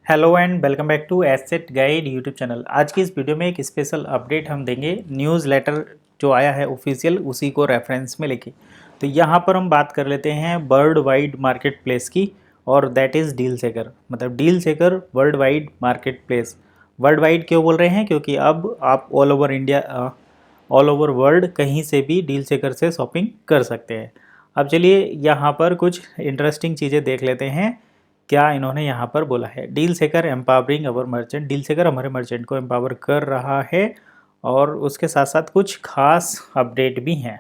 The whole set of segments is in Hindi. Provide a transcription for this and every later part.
Hello and welcome back to Asset Guide YouTube channel. आज की इस वीडियो में एक स्पेशल अपडेट हम देंगे न्यूज़ लेटर जो आया है ऑफिशियल, उसी को रेफरेंस में लेके। तो यहाँ पर हम बात कर लेते हैं वर्ल्ड वाइड मार्केट प्लेस की, और दैट इज़ डील सेकर। मतलब डील सेकर world wide market place. World wide क्यों बोल रहे हैं? क्योंकि अब आप all over India, all over world कहीं से भी डील सेकर से शॉपिंग कर सकते हैं। अब चलिए यहाँ पर कुछ इंटरेस्टिंग चीज़ें देख लेते हैं क्या इन्होंने यहाँ पर बोला है। डील सेकर एम्पावरिंग अवर मर्चेंट। डील सेकर हमारे मर्चेंट को एम्पावर कर रहा है, और उसके साथ साथ कुछ खास अपडेट भी हैं।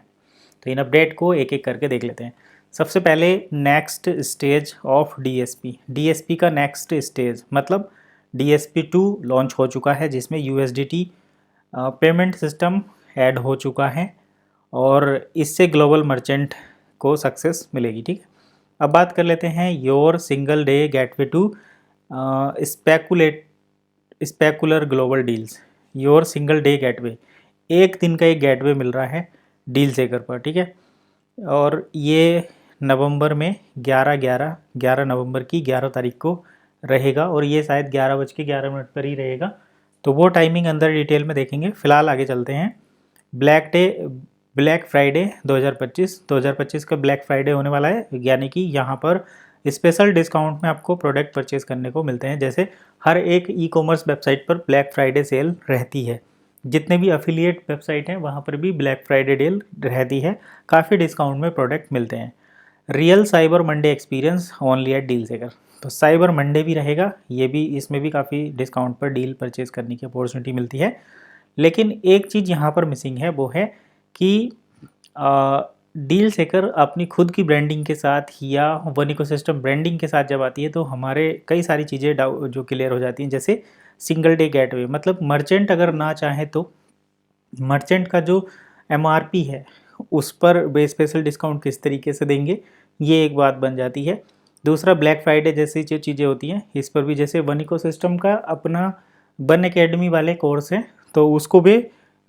तो इन अपडेट को एक एक करके देख लेते हैं। सबसे पहले next stage of DSP. DSP का नेक्स्ट स्टेज मतलब डीएसपी 2 लॉन्च हो चुका है, जिसमें यूएसडीटी पेमेंट सिस्टम ऐड हो चुका है, और इससे ग्लोबल मर्चेंट को सक्सेस मिलेगी। ठीक है, अब बात कर लेते हैं your single day gateway to spectacular global deals. Your single day gateway, एक दिन का एक गेटवे मिल रहा है डील सेकर पर। ठीक है, और ये नवंबर में 11 नवंबर की 11 तारीख को रहेगा, और ये शायद 11:11 पर ही रहेगा। तो वो टाइमिंग अंदर डिटेल में देखेंगे। फिलहाल आगे चलते हैं। ब्लैक फ्राइडे 2025 का ब्लैक फ्राइडे होने वाला है, यानी कि यहाँ पर स्पेशल डिस्काउंट में आपको प्रोडक्ट परचेज करने को मिलते हैं। जैसे हर एक ई कॉमर्स वेबसाइट पर ब्लैक फ्राइडे सेल रहती है, जितने भी अफिलिएट वेबसाइट हैं वहाँ पर भी ब्लैक फ्राइडे डील रहती है, काफ़ी डिस्काउंट में प्रोडक्ट मिलते हैं। Real cyber Monday experience only at Deal Seeker. तो साइबर मंडे भी रहेगा, ये भी, इसमें भी काफ़ी डिस्काउंट पर डील परचेज करने की अपॉर्चुनिटी मिलती है। लेकिन एक चीज़ यहाँ पर मिसिंग है, वो है कि डील सेकर अपनी खुद की ब्रांडिंग के साथ या वन इकोसिस्टम ब्रांडिंग के साथ जब आती है, तो हमारे कई सारी चीज़ें जो क्लियर हो जाती हैं। जैसे सिंगल डे गेटवे, मतलब मर्चेंट अगर ना चाहे तो मर्चेंट का जो एमआरपी है उस पर स्पेशल डिस्काउंट किस तरीके से देंगे, ये एक बात बन जाती है। दूसरा, ब्लैक फ्राइडे जैसी जो चीज़ें होती हैं, इस पर भी जैसे वन इकोसिस्टम का अपना वन एकेडमी वाले कोर्स हैं, तो उसको भी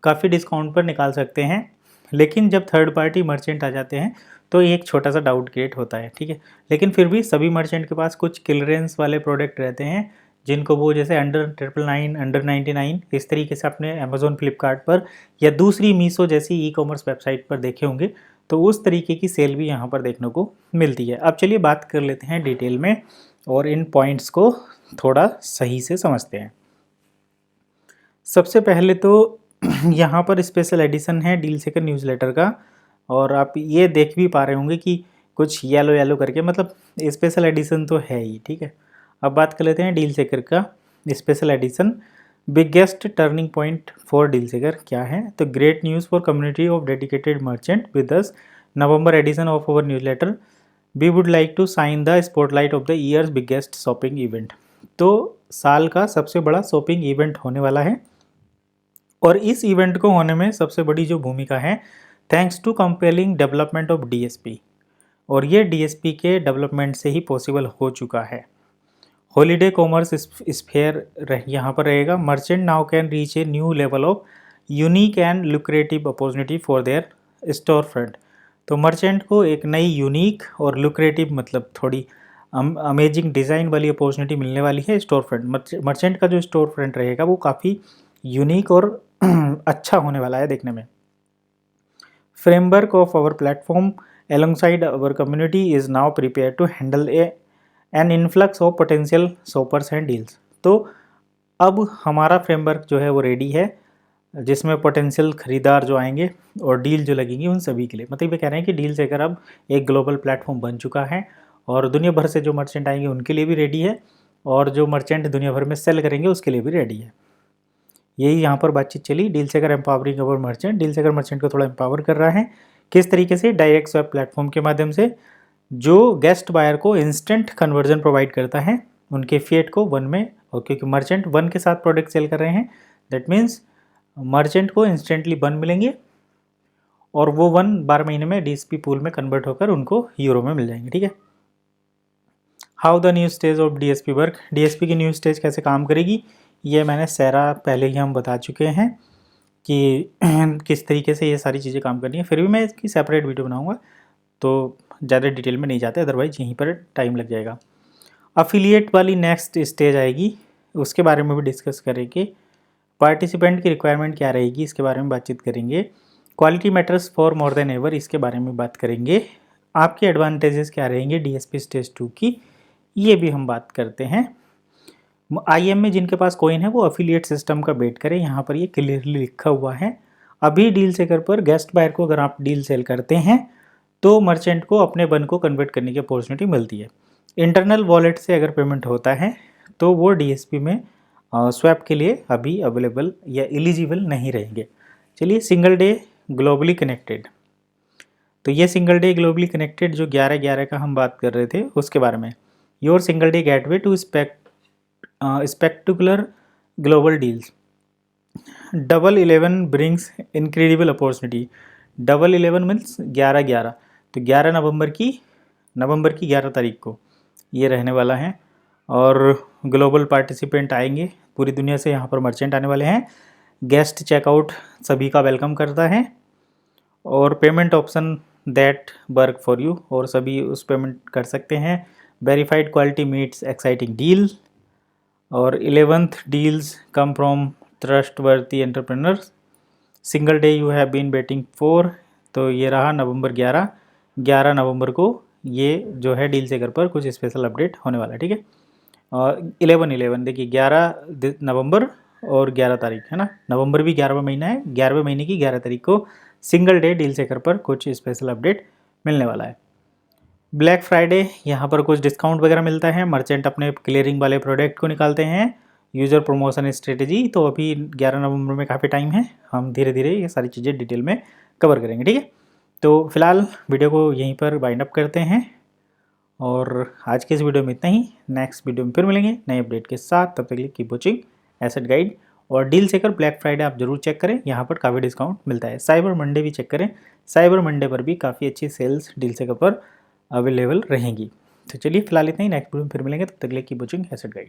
काफ़ी डिस्काउंट पर निकाल सकते हैं। लेकिन जब थर्ड पार्टी मर्चेंट आ जाते हैं तो एक छोटा सा डाउट क्रिएट होता है। ठीक है, लेकिन फिर भी सभी मर्चेंट के पास कुछ क्लियरेंस वाले प्रोडक्ट रहते हैं, जिनको वो जैसे अंडर 999, अंडर 99 इस तरीके से अपने अमेजोन फ्लिपकार्ट पर या दूसरी मीशो जैसी ई कॉमर्स वेबसाइट पर देखे होंगे, तो उस तरीके की सेल भी यहाँ पर देखने को मिलती है। अब चलिए बात कर लेते हैं डिटेल में, और इन पॉइंट्स को थोड़ा सही से समझते हैं। सबसे पहले तो यहाँ पर स्पेशल एडिशन है डील सेकर न्यूज़लेटर का, और आप ये देख भी पा रहे होंगे कि कुछ येलो येलो करके, मतलब स्पेशल एडिशन तो है ही। ठीक है, अब बात कर लेते हैं डील सेकर का special edition. Biggest turning point for Deal Seeker क्या है? तो great news for community of dedicated merchant with us, November edition of our newsletter, we would like to shine the spotlight of the year's biggest shopping event. तो साल का सबसे बड़ा शॉपिंग इवेंट होने वाला है, और इस इवेंट को होने में सबसे बड़ी जो भूमिका है, thanks to compelling development of DSP, और ये डीएसपी के डेवलपमेंट से ही पॉसिबल हो चुका है। हॉलीडे कॉमर्स स्फेयर यहाँ पर रहेगा। Merchant now can reach a new level of unique and lucrative opportunity for their store front. तो मर्चेंट को एक नई यूनिक और लुक्रेटिव, मतलब थोड़ी अमेजिंग डिज़ाइन वाली अपॉर्चुनिटी मिलने वाली है स्टोर फ्रंट। मर्चेंट का जो स्टोर फ्रंट रहेगा वो काफ़ी यूनिक और अच्छा होने वाला है देखने में। Framework of our platform alongside our community is now prepare to handle an influx of potential shoppers and deals. तो अब हमारा फ्रेमवर्क जो है वो रेडी है, जिसमें पोटेंशियल खरीदार जो आएंगे और डील जो लगेंगी उन सभी के लिए। मतलब ये कह रहे हैं कि डील सेकर अब एक ग्लोबल प्लेटफॉर्म बन चुका है, और दुनिया भर से जो मर्चेंट आएंगे उनके लिए भी रेडी है, और जो मर्चेंट दुनिया भर में सेल करेंगे उसके लिए भी रेडी है। यही यहाँ पर बातचीत चली। डील सेकर एम्पावरिंग अवर मर्चेंट। डील सेकर मर्चेंट को थोड़ा एम्पावर कर रहा है। किस तरीके से? डायरेक्ट स्वैप प्लेटफॉर्म के माध्यम से, जो गेस्ट बायर को इंस्टेंट कन्वर्जन प्रोवाइड करता है उनके फिएट को वन में, और क्योंकि मर्चेंट वन के साथ प्रोडक्ट सेल कर रहे हैं, दैट मीन्स मर्चेंट को इंस्टेंटली वन मिलेंगे, और वो वन 12 महीने में डीएसपी पूल में कन्वर्ट होकर उनको यूरो में मिल जाएंगे। ठीक है, how the new stage of DSP work. DSP की न्यू स्टेज कैसे काम करेगी, ये मैंने सारा पहले ही हम बता चुके हैं कि किस तरीके से ये सारी चीज़ें काम करनी है। फिर भी मैं इसकी सेपरेट वीडियो बनाऊंगा, तो ज़्यादा डिटेल में नहीं जाते, अदरवाइज यहीं पर टाइम लग जाएगा। अफिलिएट वाली नेक्स्ट स्टेज आएगी, उसके बारे में भी डिस्कस करेंगे। पार्टिसिपेंट की रिक्वायरमेंट क्या रहेगी इसके बारे में बातचीत करेंगे। Quality matters for more than ever इसके बारे में बात करेंगे। आपके एडवांटेजेस क्या रहेंगे डीएसपी स्टेज 2 की, ये भी हम बात करते हैं। आईएम में जिनके पास कॉइन है वो अफिलिएट सिस्टम का वेट करें, यहाँ पर ये क्लियरली लिखा हुआ है। अभी डील सेकर पर गेस्ट बायर को अगर आप डील सेल करते हैं तो मर्चेंट को अपने बन को कन्वर्ट करने की अपॉर्चुनिटी मिलती है। इंटरनल वॉलेट से अगर पेमेंट होता है तो वो डीएसपी में स्वैप के लिए अभी अवेलेबल या एलिजिबल नहीं रहेंगे। चलिए सिंगल डे ग्लोबली कनेक्टेड, तो ये सिंगल डे ग्लोबली कनेक्टेड जो 11/11 का हम बात कर रहे थे उसके बारे में। Your single day gateway to spectacular global deals. Double 11 brings incredible opportunity. Double 11 means 11/11, तो 11 नवंबर की 11 तारीख को ये रहने वाला है और ग्लोबल पार्टिसिपेंट आएंगे पूरी दुनिया से, यहाँ पर मर्चेंट आने वाले हैं। गेस्ट चेकआउट सभी का वेलकम करता है और payment option that work for you, और सभी उस पेमेंट कर सकते हैं। Verified quality meets exciting deal, और 11th deals come from trustworthy entrepreneurs. Single day you have been waiting for, तो ये रहा नवंबर 11 नवंबर को ये जो है डील सेकर पर कुछ स्पेशल अपडेट होने वाला है, ठीक है। और 11/11 देखिए 11 नवंबर और 11 तारीख है ना, नवंबर भी 11वां महीना है, 11वें महीने की 11 तारीख को सिंगल डे डील सेकर पर कुछ स्पेशल अपडेट मिलने वाला है। ब्लैक फ्राइडे यहाँ पर कुछ डिस्काउंट वगैरह मिलता है, मर्चेंट अपने क्लियरिंग वाले प्रोडक्ट को निकालते हैं। यूज़र प्रमोशन स्ट्रेटजी, तो अभी 11 नवंबर में काफ़ी टाइम है, हम धीरे धीरे ये सारी चीज़ें डिटेल में कवर करेंगे, ठीक है। तो फिलहाल वीडियो को यहीं पर वाइंड अप करते हैं और आज के इस वीडियो में इतना ही। नेक्स्ट वीडियो में फिर मिलेंगे नए अपडेट के साथ, तब तक के लिए कीप वॉचिंग एसेट गाइड। और डील सेकर ब्लैक फ्राइडे आप जरूर चेक करें, यहाँ पर काफ़ी डिस्काउंट मिलता है। साइबर मंडे भी चेक करें, साइबर मंडे पर भी काफ़ी अच्छी सेल्स डील सेकर पर अवेलेबल रहेंगी। तो चलिए फिलहाल इतना ही, नेक्स्ट वीडियो में फिर मिलेंगे, तब तक के लिए कीप वॉचिंग एसेट गाइड।